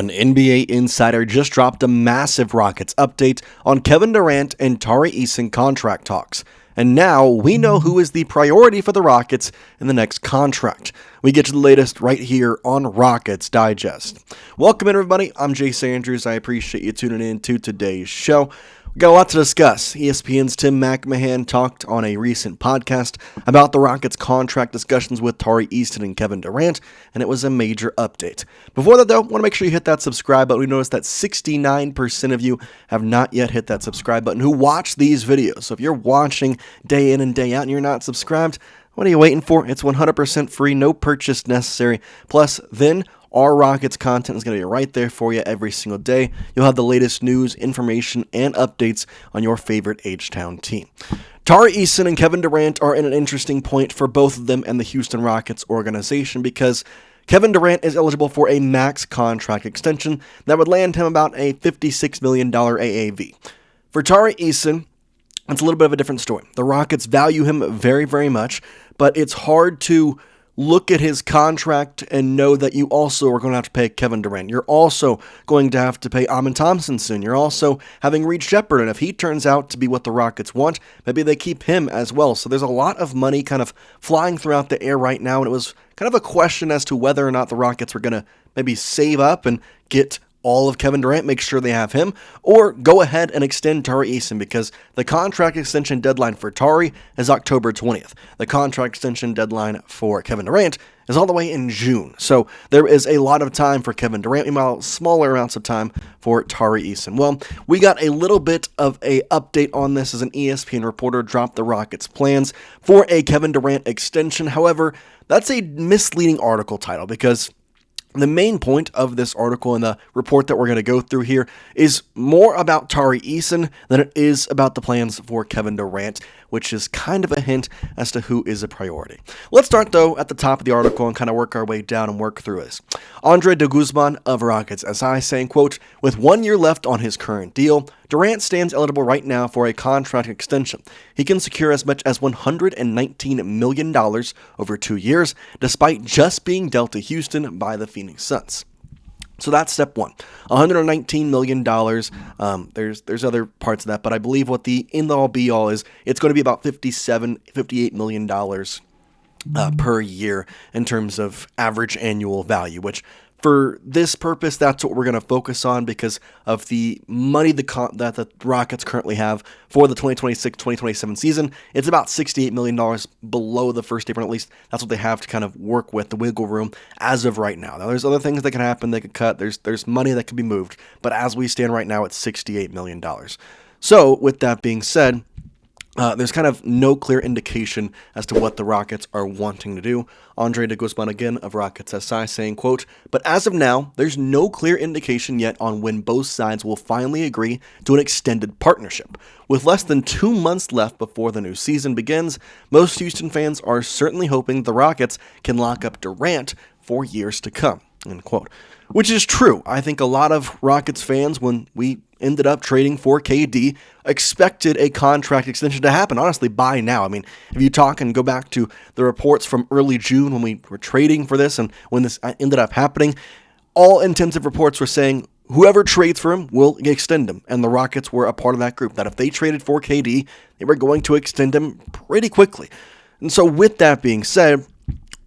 An NBA insider just dropped a massive Rockets update on Kevin Durant and Tari Eason contract talks. And now we know who is the priority for the Rockets in the next contract. We get to the latest right here on Rockets Digest. Welcome in, everybody. I'm Jace Andrews. I appreciate you tuning in to today's show. We got a lot to discuss. ESPN's Tim McMahon talked on a recent podcast about the Rockets' contract discussions with Tari Eason and Kevin Durant, and it was a major update. Before that, though, I want to make sure you hit that subscribe button. We noticed that 69% of you have not yet hit that subscribe button who watch these videos. So if you're watching day in and day out and you're not subscribed, what are you waiting for? It's 100% free, no purchase necessary. Plus, then our Rockets content is going to be right there for you every single day. You'll have the latest news, information, and updates on your favorite H-Town team. Tari Eason and Kevin Durant are in an interesting point for both of them and the Houston Rockets organization because Kevin Durant is eligible for a max contract extension that would land him about a $56 million AAV. For Tari Eason, it's a little bit of a different story. The Rockets value him very, very much, but it's hard to look at his contract and know that you also are going to have to pay Kevin Durant. You're also going to have to pay Amen Thompson soon. You're also having Reed Sheppard, and if he turns out to be what the Rockets want, maybe they keep him as well. So there's a lot of money kind of flying throughout the air right now, and it was kind of a question as to whether or not the Rockets were going to maybe save up and get all of Kevin Durant, make sure they have him, or go ahead and extend Tari Eason because the contract extension deadline for Tari is October 20th. The contract extension deadline for Kevin Durant is all the way in June. So there is a lot of time for Kevin Durant, meanwhile smaller amounts of time for Tari Eason. Well, we got a little bit of a update on this as an ESPN reporter dropped the Rockets' plans for a Kevin Durant extension. However, that's a misleading article title because the main point of this article and the report that we're going to go through here is more about Tari Eason than it is about the plans for Kevin Durant, which is kind of a hint as to who is a priority. Let's start, though, at the top of the article and kind of work our way down and work through this. Andre de Guzman of Rockets SI saying, quote, with 1 year left on his current deal, Durant stands eligible right now for a contract extension. He can secure as much as $119 million over 2 years, despite just being dealt to Houston by the Phoenix Suns. So that's step one. $119 million. There's other parts of that, but I believe what the end-all be-all is, it's going to be about $58 million per year in terms of average annual value, which for this purpose, that's what we're going to focus on because of the money that the Rockets currently have for the 2026-2027 season. It's about $68 million below the first apron. At least that's what they have to kind of work with, the wiggle room, as of right now. Now, there's other things that can happen. They could cut. There's money that can be moved. But as we stand right now, it's $68 million. So with that being said, there's kind of no clear indication as to what the Rockets are wanting to do. Andre de Guzman again of Rockets SI saying, quote, but as of now, there's no clear indication yet on when both sides will finally agree to an extended partnership. With less than 2 months left before the new season begins, most Houston fans are certainly hoping the Rockets can lock up Durant for years to come, end quote. Which is true. I think a lot of Rockets fans, when we ended up trading for KD, expected a contract extension to happen, honestly, by now. I mean, if you talk and go back to the reports from early June when we were trading for this and when this ended up happening, all intensive reports were saying whoever trades for him will extend him, and the Rockets were a part of that group, that if they traded for KD, they were going to extend him pretty quickly. And so with that being said,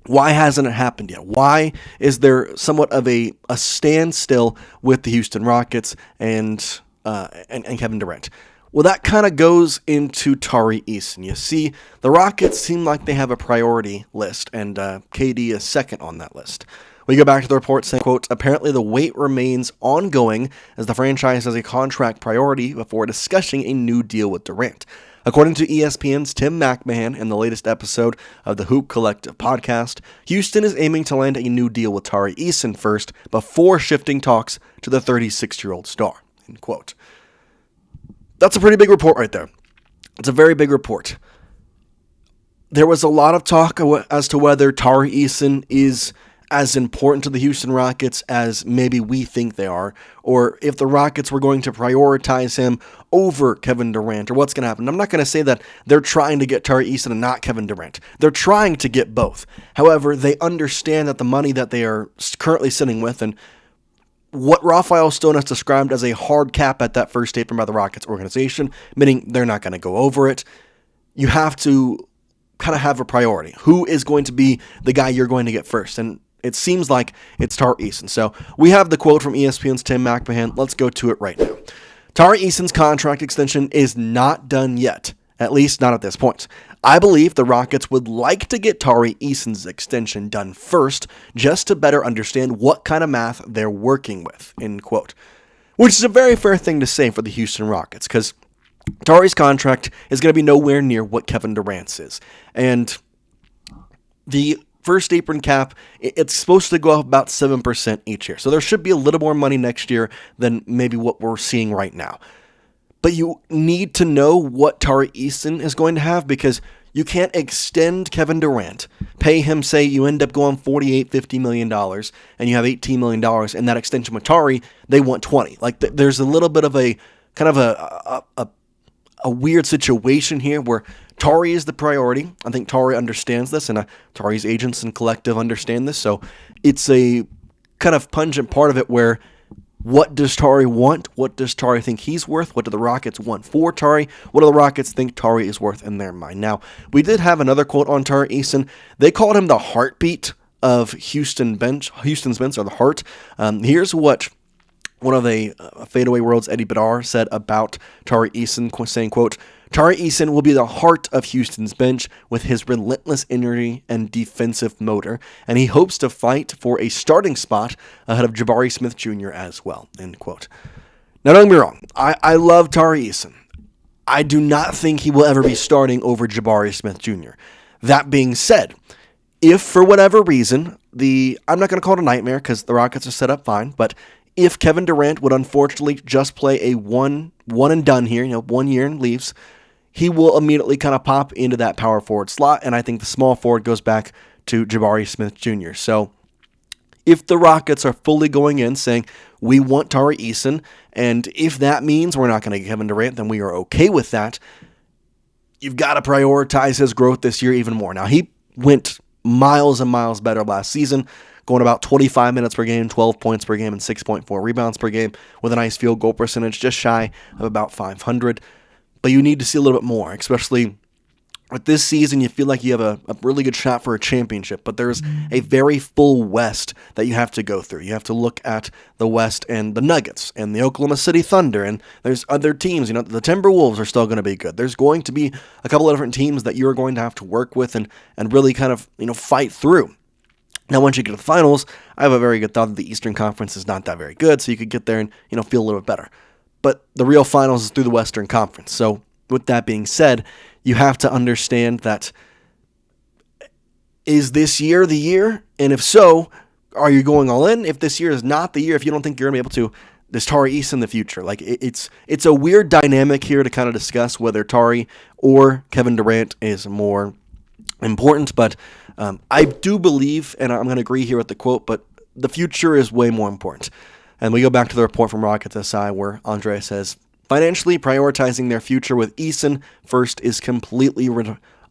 why hasn't it happened yet? Why is there somewhat of a standstill with the Houston Rockets and Kevin Durant? Well, that kind of goes into Tari Eason. You see, the Rockets seem like they have a priority list, and KD is second on that list. We go back to the report saying, quote, apparently the wait remains ongoing as the franchise has a contract priority before discussing a new deal with Durant. According to ESPN's Tim McMahon in the latest episode of the Hoop Collective podcast, Houston is aiming to land a new deal with Tari Eason first before shifting talks to the 36-year-old star, end quote. That's a pretty big report right there. It's a very big report. There was a lot of talk as to whether Tari Eason is as important to the Houston Rockets as maybe we think they are, or if the Rockets were going to prioritize him over Kevin Durant, or what's going to happen. I'm not going to say that they're trying to get Tari Eason and not Kevin Durant. They're trying to get both. However, they understand that the money that they are currently sitting with, and what Rafael Stone has described as a hard cap at that first apron by the Rockets organization, meaning they're not going to go over it. You have to kind of have a priority. Who is going to be the guy you're going to get first? And it seems like it's Tari Eason. So we have the quote from ESPN's Tim McMahon. Let's go to it right now. Tari Eason's contract extension is not done yet, at least not at this point. I believe the Rockets would like to get Tari Eason's extension done first, just to better understand what kind of math they're working with, end quote. Which is a very fair thing to say for the Houston Rockets, because Tari's contract is going to be nowhere near what Kevin Durant's is. And the first apron cap, it's supposed to go up about 7% each year. So there should be a little more money next year than maybe what we're seeing right now. But you need to know what Tari Eason is going to have, because you can't extend Kevin Durant, pay him, say you end up going $48, $50 million, and you have $18 million, and that extension with Tari, they want 20. Like, there's a little bit of a kind of a weird situation here where Tari is the priority. I think Tari understands this, and Tari's agents and collective understand this. So it's a kind of pungent part of it where, what does Tari want? What does Tari think he's worth? What do the Rockets want for Tari? What do the Rockets think Tari is worth in their mind? Now, we did have another quote on Tari Eason. They called him the heartbeat of Houston's bench, or the heart. Here's what one of the Fadeaway World's Eddie Bedard said about Tari Eason, saying, quote, Tari Eason will be the heart of Houston's bench with his relentless energy and defensive motor, and he hopes to fight for a starting spot ahead of Jabari Smith Jr. as well, end quote. Now, don't get me wrong. I love Tari Eason. I do not think he will ever be starting over Jabari Smith Jr. That being said, if for whatever reason, I'm not going to call it a nightmare because the Rockets are set up fine, but if Kevin Durant would unfortunately just play a one and done here, 1 year and leaves, he will immediately kind of pop into that power forward slot, and I think the small forward goes back to Jabari Smith Jr. So if the Rockets are fully going in saying, we want Tari Eason, and if that means we're not going to get Kevin Durant, then we are okay with that, you've got to prioritize his growth this year even more. Now, he went miles and miles better last season, going about 25 minutes per game, 12 points per game, and 6.4 rebounds per game with a nice field goal percentage, just shy of about 500. But you need to see a little bit more, especially with this season. You feel like you have a really good shot for a championship, but there's a very full West that you have to go through. You have to look at the West and the Nuggets and the Oklahoma City Thunder, and there's other teams. The Timberwolves are still going to be good. There's going to be a couple of different teams that you're going to have to work with and really kind of fight through. Now, once you get to the finals, I have a very good thought that the Eastern Conference is not that very good, so you could get there and feel a little bit better. But the real finals is through the Western Conference. So with that being said, you have to understand that, is this year the year? And if so, are you going all in? If this year is not the year, if you don't think you're going to be able to, is Tari Eason the future? Like, it's a weird dynamic here to kind of discuss whether Tari or Kevin Durant is more important. But I do believe, and I'm going to agree here with the quote, but the future is way more important. And we go back to the report from Rockets SI where Andre says, financially prioritizing their future with Eason first is completely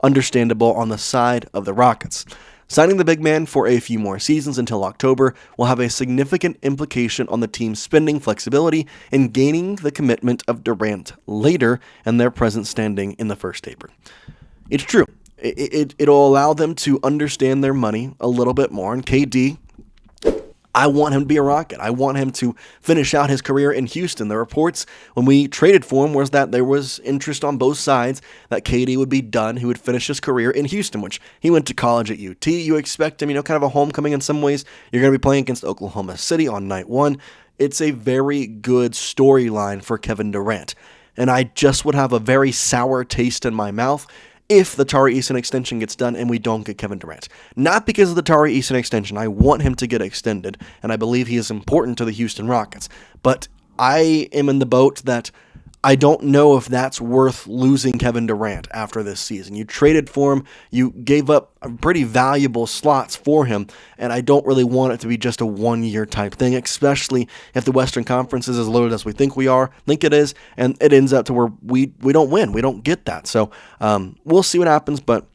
understandable on the side of the Rockets. Signing the big man for a few more seasons until October will have a significant implication on the team's spending flexibility and gaining the commitment of Durant later and their present standing in the first apron. It's true. It'll allow them to understand their money a little bit more. And KD, I want him to be a Rocket. I want him to finish out his career in Houston. The reports when we traded for him was that there was interest on both sides that KD would be done. He would finish his career in Houston, which he went to college at UT. You expect him, kind of a homecoming in some ways. You're going to be playing against Oklahoma City on night one. It's a very good storyline for Kevin Durant. And I just would have a very sour taste in my mouth if the Tari Eason extension gets done and we don't get Kevin Durant. Not because of the Tari Eason extension. I want him to get extended, and I believe he is important to the Houston Rockets. But I am in the boat that I don't know if that's worth losing Kevin Durant after this season. You traded for him. You gave up pretty valuable slots for him, and I don't really want it to be just a one-year type thing, especially if the Western Conference is as loaded as we think it is, and it ends up to where we don't win. We don't get that. So we'll see what happens, but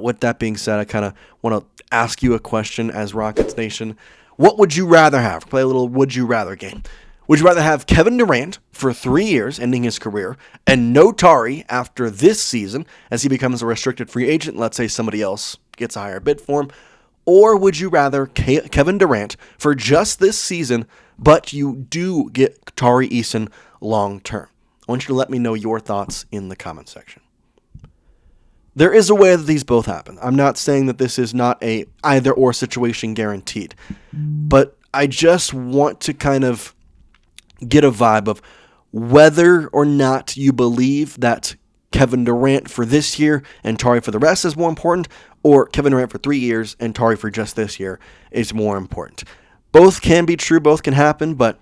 with that being said, I kind of want to ask you a question as Rockets Nation. What would you rather have? Play a little would you rather game. Would you rather have Kevin Durant for 3 years, ending his career, and no Tari after this season as he becomes a restricted free agent? Let's say somebody else gets a higher bid for him. Or would you rather Kevin Durant for just this season, but you do get Tari Eason long term? I want you to let me know your thoughts in the comment section. There is a way that these both happen. I'm not saying that this is not a either or situation guaranteed, but I just want to kind of get a vibe of whether or not you believe that Kevin Durant for this year and Tari for the rest is more important, or Kevin Durant for 3 years and Tari for just this year is more important. Both can be true, both can happen, but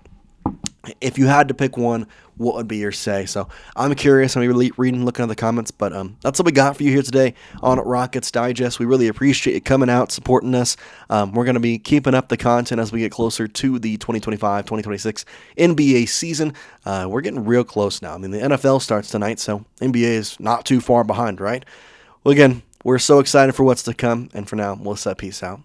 if you had to pick one, what would be your say? So I'm curious. I'm really reading, looking at the comments, but that's what we got for you here today on Rockets Digest. We really appreciate you coming out, supporting us. We're going to be keeping up the content as we get closer to the 2025-2026 NBA season. We're getting real close now. I mean, the NFL starts tonight, so NBA is not too far behind, right? Well, again, we're so excited for what's to come, and for now, Melissa, peace out.